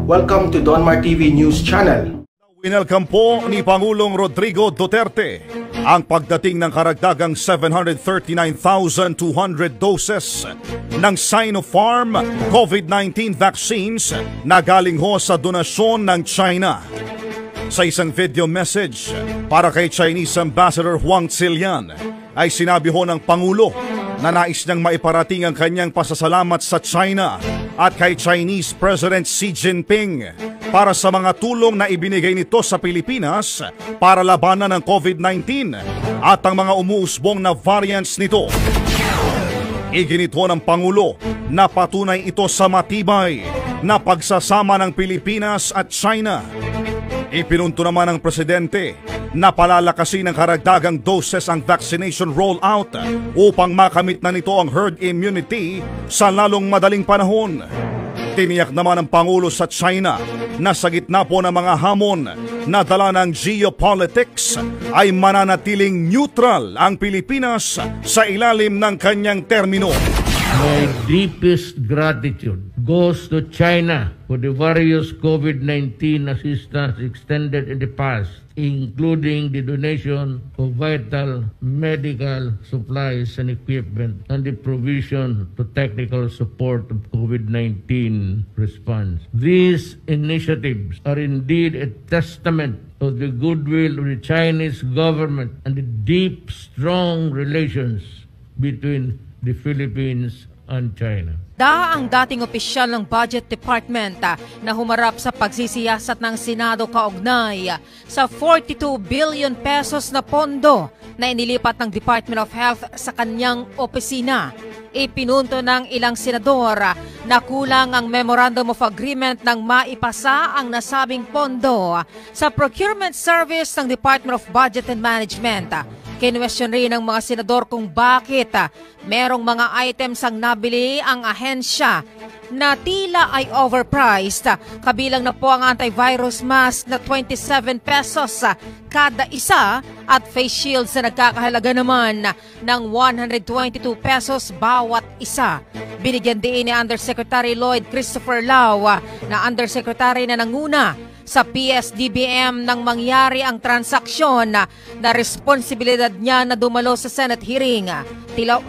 Welcome to Donmar TV News Channel. Winelcome po ni Pangulong Rodrigo Duterte ang pagdating ng karagdagang 739,200 doses ng Sinopharm COVID-19 vaccines na galing ho sa donasyon ng China. Sa isang video message para kay Chinese Ambassador Huang Zilian ay sinabi ho ng Pangulo na nais niyang maiparating ang kanyang pasasalamat sa China at kay Chinese President Xi Jinping para sa mga tulong na ibinigay nito sa Pilipinas para labanan ng COVID-19 at ang mga umuusbong na variants nito. Iginito ng Pangulo na patunay ito sa matibay na pagsasama ng Pilipinas at China. Ipinunto naman ng Presidente na palalakasin ng karagdagang doses ang vaccination rollout upang makamit na nito ang herd immunity sa lalong madaling panahon. Tiniyak naman ng Pangulo sa China na sa gitna po ng mga hamon na dala ng geopolitics ay mananatiling neutral ang Pilipinas sa ilalim ng kanyang termino. My deepest gratitude goes to China for the various COVID-19 assistance extended in the past, including the donation of vital medical supplies and equipment and the provision to technical support of COVID-19 response. These initiatives are indeed a testament of the goodwill of the Chinese government and the deep, strong relations between the Philippines and China. Ang dating opisyal ng Budget Department na humarap sa pagsisiyasat ng Senado kaugnay sa 42 billion pesos na pondo na inilipat ng Department of Health sa kanyang opisina. Ipinunto ng ilang senador na kulang ang Memorandum of Agreement nang maipasa ang nasabing pondo sa procurement service ng Department of Budget and Management. Kinwestiyon rin ng mga senador kung bakit merong mga items ang nabili ang ahensya na tila ay overpriced. Kabilang na po ang antivirus mask na 27 pesos kada isa at face shields na nagkakahalaga naman ng 122 pesos bawat isa. Binigyan din ni Undersecretary Lloyd Christopher Lau na Undersecretary na nanguna sa PSDBM nang mangyari ang transaksyon na responsibilidad niya na dumalo sa Senate hearing.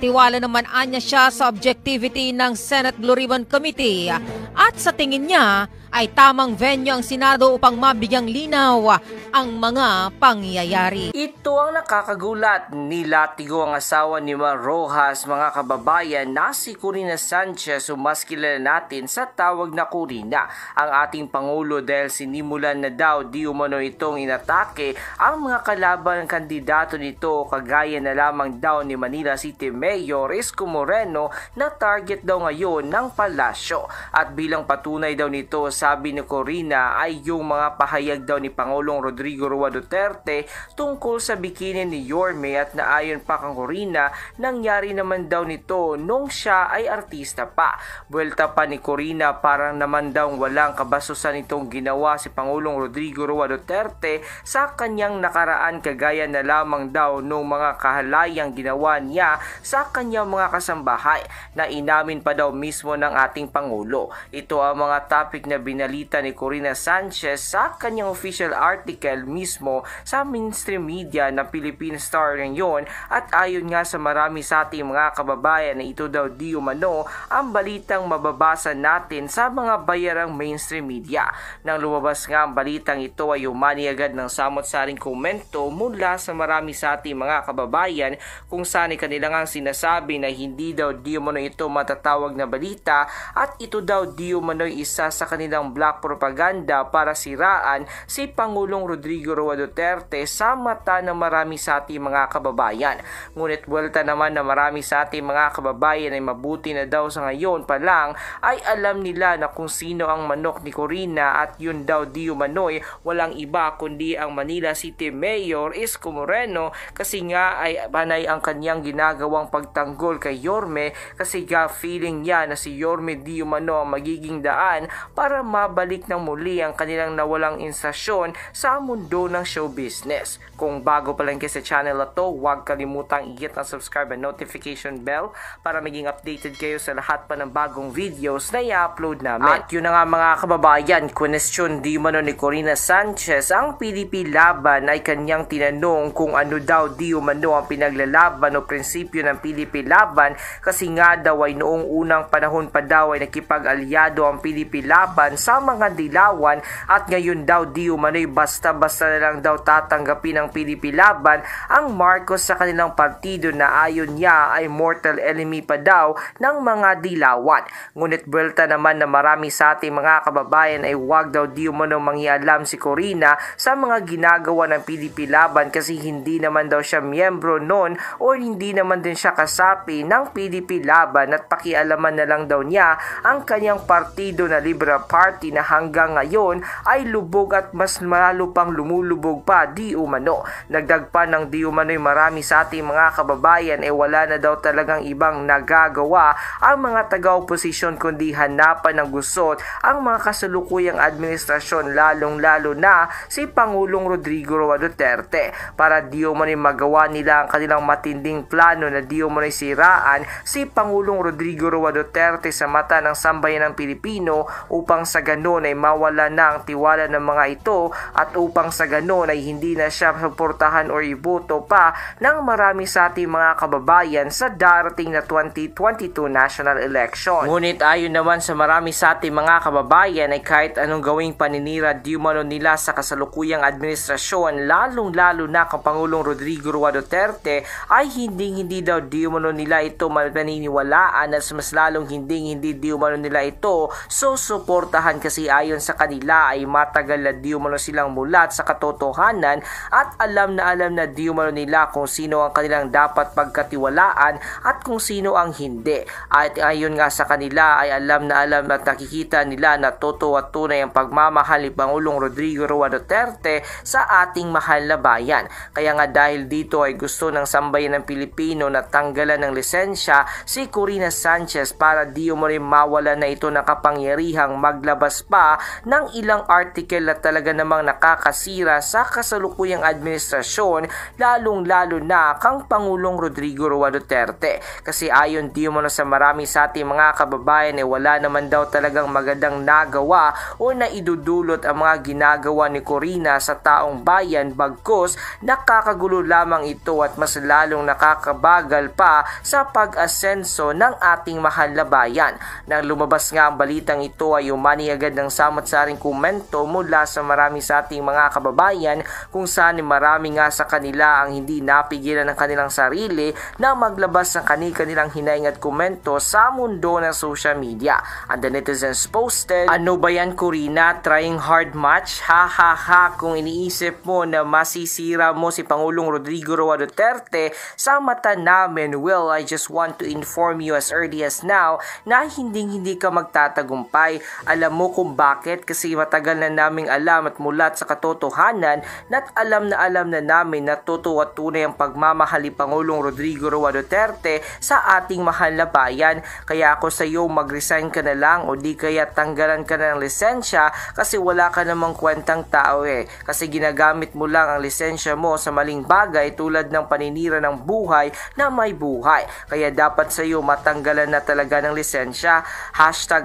Tiwala naman anya siya sa objectivity ng Senate Blue Ribbon Committee at sa tingin niya ay tamang venue ang Senado upang mabigyang linaw ang mga pangyayari. Ito ang nakakagulat. Nilatigo ang asawa ni Mar Rojas, mga kababayan, na si Corina Sanchez o mas kilala natin sa tawag na Corina. Ang ating Pangulo dahil sinimulan na daw di umano itong inatake ang mga kalaban ng kandidato nito kagaya na lamang daw ni Manila City Mayor Isko Moreno na target daw ngayon ng palasyo. At bilang patunay daw nito, sabi ni Corina ay yung mga pahayag daw ni Pangulong Rodrigo Roa Duterte tungkol sa bikini ni Yorme at naayon pa kang Corina, nangyari naman daw nito nung siya ay artista pa. Buwelta pa ni Corina, parang naman daw walang kabasusan itong ginawa si Pangulong Rodrigo Roa Duterte sa kanyang nakaraan kagaya na lamang daw nung mga kahalayang ginawa niya sa kanyang mga kasambahay na inamin pa daw mismo ng ating Pangulo. Ito ang mga topic na binalita ni Corina Sanchez sa kanyang official article mismo sa mainstream media na Philippine Star ngayon, at ayon nga sa marami sa ating mga kababayan na ito daw di umano ang balitang mababasa natin sa mga bayarang mainstream media. Nang lumabas nga ang balitang ito ay umani agad ng samot-saring komento mula sa marami sa ating mga kababayan kung saan kanilang ang sinasabi na hindi daw di umano ito matatawag na balita at ito daw di umano isa sa kanilang black propaganda para siraan si Pangulong Rodrigo Roa Duterte sa mata ng marami sa ating mga kababayan. Ngunit buwelta naman na marami sa ating mga kababayan ay mabuti na daw sa ngayon pa lang ay alam nila na kung sino ang manok ni Corina, at yun daw di umano'y walang iba kundi ang Manila City Mayor Isko Moreno, kasi nga ay banay ang kanyang ginagawang pagtanggol kay Yorme, kasi nga feeling niya na si Yorme di umano ang magiging daan para mabalik ng muli ang kanilang nawalang instasyon sa mundo ng show business. Kung bago pa lang kayo sa channel na to, huwag kalimutang i-hit ang subscribe and notification bell para maging updated kayo sa lahat pa ng bagong videos na i-upload namin. At yun na nga mga kababayan, question di umano ni Corina Sanchez ang PDP laban ay kanyang tinanong kung ano daw di umano ang pinaglalaban o prinsipyo ng PDP laban, kasi nga daw ay noong unang panahon pa daw ay nakipag-alyado ang PDP laban sa mga dilawan, at ngayon daw di umano'y basta-basta na lang daw tatanggapin ng PDP laban ang Marcos sa kanilang partido na ayon niya ay mortal enemy pa daw ng mga dilawan. Ngunit buwelta naman na marami sa ating mga kababayan ay wag daw di umano mangialam si Corina sa mga ginagawa ng PDP laban, kasi hindi naman daw siya miyembro noon o hindi naman din siya kasapi ng PDP laban, at pakialaman na lang daw niya ang kanyang partido na Liberal Party na hanggang ngayon ay lubog at mas lalo pang lumulubog pa di umano. Nagdag pa ng di umano'y marami sa ating mga kababayan ay wala na daw talagang ibang nagagawa ang mga taga-oposisyon kundi hanapan ng gusot ang mga kasalukuyang administrasyon, lalong-lalo na si Pangulong Rodrigo Roa Duterte, para di umano'y magawa nila ang kanilang matinding plano na di umano'y siraan si Pangulong Rodrigo Roa Duterte sa mata ng sambayan ng Pilipino, upang sa ganon ay mawala na ang tiwala ng mga ito, at upang sa ganon ay hindi na siya suportahan o iboto pa ng marami sa ating mga kababayan sa darating na 2022 national election. Ngunit ayon naman sa marami sa ating mga kababayan ay kahit anong gawing paninira di umano nila sa kasalukuyang administrasyon, lalong-lalo na kang Pangulong Rodrigo Roa Duterte, ay hindi daw di umano nila ito maniniwalaan, at mas lalong hindi di umano nila ito susuportahan, kasi ayon sa kanila ay matagal na di umano silang mulat sa katotohanan at alam na di umano nila kung sino ang kanilang dapat pagkatiwalaan at kung sino ang hindi. At ayon nga sa kanila ay alam na at nakikita nila na totoo at tunay ang pagmamahal ni Pangulong Rodrigo Roa Duterte sa ating mahal na bayan. Kaya nga dahil dito ay gusto ng sambayan ng Pilipino na tanggalan ng lisensya si Corina Sanchez para di umano mawala na ito ng kapangyarihang maglabas pa ng ilang article na talaga namang nakakasira sa kasalukuyang administrasyon, lalong-lalo na kang Pangulong Rodrigo Roa Duterte. Kasi ayon di umano sa marami sa ating mga kababayan ay wala naman daw talagang magandang nagawa o naidudulot ang mga ginagawa ni Corina sa taong bayan, bagkus nakakagulo lamang ito at mas lalong nakakabagal pa sa pag-asenso ng ating mahal na bayan. Nang lumabas nga ang balitang ito ay umani agad ng samot-saring komento mula sa marami sa ating mga kababayan, kung saan marami nga sa kanila ang hindi napigilan ng kanilang sarili na maglabas ng kanilang hinaing at komento sa mundo ng social media. And the netizens posted, "Ano ba yan Corina? Trying hard match? Ha ha ha, kung iniisip mo na masisira mo si Pangulong Rodrigo Roa Duterte sa mata namin, well, I just want to inform you as early as now na hindi ka magtatagumpay. Alam mo kung bakit? Kasi matagal na naming alam at mulat sa katotohanan at alam na namin na totoo at tunay ang pagmamahal ni Pangulong Rodrigo Roa Duterte sa ating mahal na bayan. Kaya ako sa iyo, mag-resign ka na lang o di kaya tanggalan ka na ng lisensya, kasi wala ka namang kwentang tao kasi ginagamit mo lang ang lisensya mo sa maling bagay tulad ng paninira ng buhay na may buhay. Kaya dapat sa iyo matanggalan na talaga ng lisensya.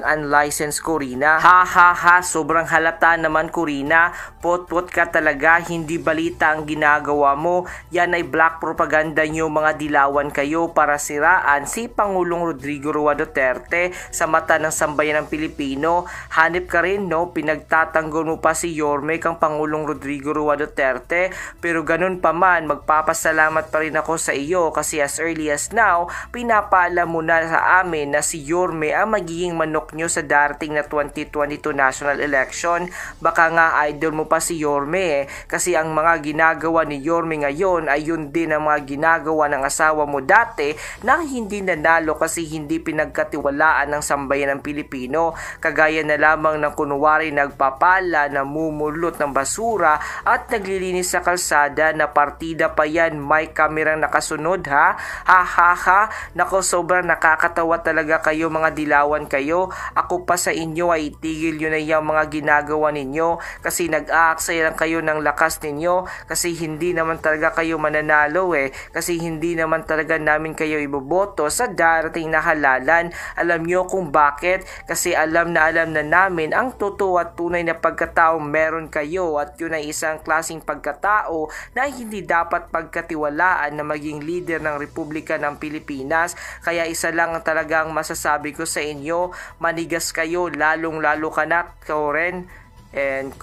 #unlicensed Corina. Ha ha ha, sobrang halata naman Corina. Pot-pot ka talaga, hindi balita ang ginagawa mo. Yan ay black propaganda nyo, mga dilawan kayo para siraan si Pangulong Rodrigo Roa Duterte sa mata ng sambayan ng Pilipino. Hanip ka rin no, pinagtatanggol mo pa si Yorme kang Pangulong Rodrigo Roa Duterte, pero ganun pa man magpapasalamat pa rin ako sa iyo, kasi as early as now pinapaalam mo na sa amin na si Yorme ang magiging manok nyo sa darating na 2022 national election. Baka nga idol mo pa si Yorme kasi ang mga ginagawa ni Yorme ngayon ay yun din ang mga ginagawa ng asawa mo dati na hindi nanalo kasi hindi pinagkatiwalaan ng sambayan ng Pilipino. Kagaya na lamang ng kunwari nagpapala, namumulot ng basura at naglilinis sa kalsada na partida pa yan, may kamerang nakasunod ha. Ha ha ha, nako sobrang nakakatawa talaga kayo, mga dilawan kayo. Ako pa sa inyo ay itigil nyo na yung mga ginagawa ninyo kasi nag-aaksaya lang kayo ng lakas ninyo kasi hindi naman talaga kayo mananalo kasi hindi naman talaga namin kayo iboboto sa darating na halalan. Alam nyo kung bakit? Kasi alam na namin ang totoo at tunay na pagkatao meron kayo at yun ay isang klaseng pagkatao na hindi dapat pagkatiwalaan na maging leader ng Republika ng Pilipinas. Kaya isa lang talagang masasabi ko sa inyo, manigas kayo, lalong-lalo ka na, Karen. And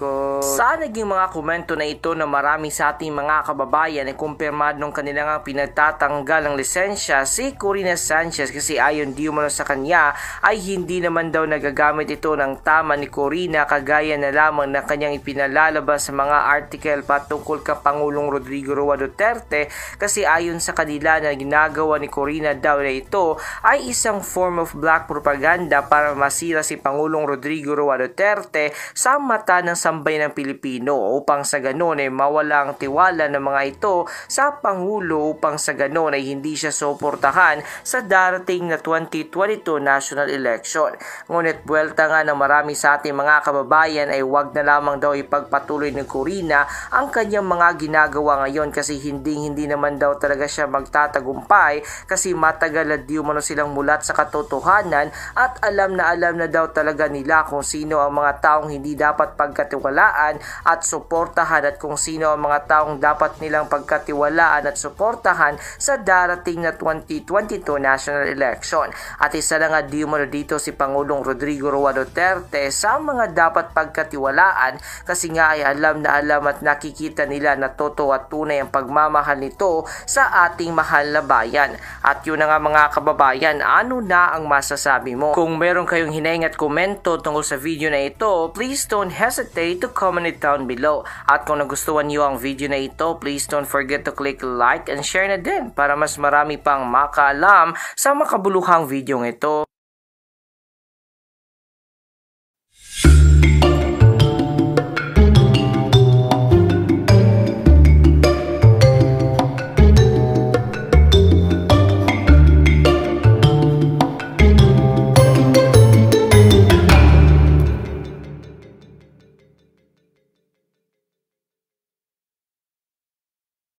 sa naging mga komento na ito na marami sa ating mga kababayan ay kumpirmado ng kanilang pinagtatanggal ng lisensya si Corina Sanchez kasi ayon di umano sa kanya ay hindi naman daw nagagamit ito ng tama ni Corina kagaya na lamang na kanyang ipinalalabas sa mga article patungkol kay Pangulong Rodrigo Roa Duterte kasi ayon sa kanila na ginagawa ni Corina daw na ito ay isang form of black propaganda para masira si Pangulong Rodrigo Roa Duterte sa ng sambayan ng Pilipino upang sa ganon ay mawala ang tiwala ng mga ito sa Pangulo upang sa ganon ay hindi siya suportahan sa darating na 2022 national election. Ngunit buwelta nga ng marami sa ating mga kababayan ay wag na lamang daw ipagpatuloy ng Corina ang kanyang mga ginagawa ngayon kasi hindi naman daw talaga siya magtatagumpay kasi matagal na di umano silang mulat sa katotohanan at alam na daw talaga nila kung sino ang mga taong hindi dapat pagkatiwalaan at suportahan at kung sino ang mga taong dapat nilang pagkatiwalaan at suportahan sa darating na 2022 national election. At isa na nga di umano dito si Pangulong Rodrigo Roa Duterte sa mga dapat pagkatiwalaan kasi nga ay alam na at nakikita nila na totoo at tunay ang pagmamahal nito sa ating mahal na bayan. At yun na nga mga kababayan, ano na ang masasabi mo? Kung meron kayong hinaing at komento tungkol sa video na ito, please don't hesitate to comment it down below. At kung nagustuhan niyo ang video na ito, please don't forget to click like and share na din para mas marami pang makaalam sa makabuluhang video ito.